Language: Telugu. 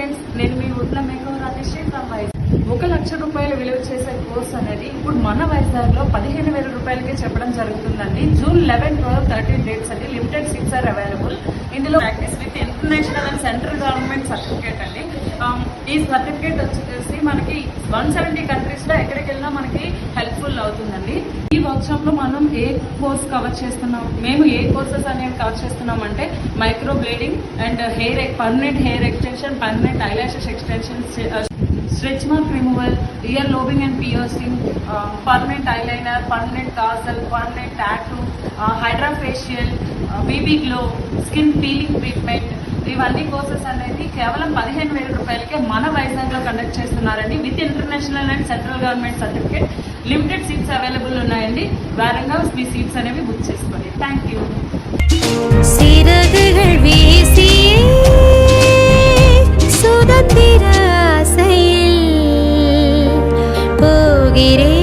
ఫ్రెండ్స్, నేను మీ ఊర్లో మేకో రాజేశ్వరి ఫ్రమ్ వైజాగ్. 1,00,000 రూపాయలు విలువ చేసే కోర్స్ అనేది ఇప్పుడు మన వైజాగ్లో 15,000 రూపాయలకే చెప్పడం జరుగుతుందండి. June 11, 12, 13 డేట్స్ అండి. Limited seats are available. ఇందులో practice with international and central government certificate అండి. ఈ సర్టిఫికేట్ వచ్చేసి మనకి 170 కంట్రీస్లో ఎక్కడికి వెళ్ళినా మనకి హెల్ప్ఫుల్ అవుతుందండి. ఈ వర్క్షాప్ లో మనం ఏ కోర్స్ కవర్ చేస్తున్నాం, మేము ఏ కోర్సెస్ అనేవి కవర్ చేస్తున్నాం అంటే micro blading and permanent hair extension, permanent eyelashes extension, stretch mark removal, ear lobing and piercing, permanent eyeliner, permanent kajal, permanent tattoo, hydra facial, BB glow, skin peeling treatment, ఇవన్నీ కోర్సెస్ అనేది కేవలం 15,000 రూపాయలకే మన వైజాగ్ లో కండక్ట్ చేస్తున్నారండి. With international and central government certificate. Limited seats available ఉన్నాయండి. వేరంగా మీ సీట్స్ అనేవి బుక్ చేసుకోండి. Thank you. சுதந்திர ஆசையில் போகிறேன்.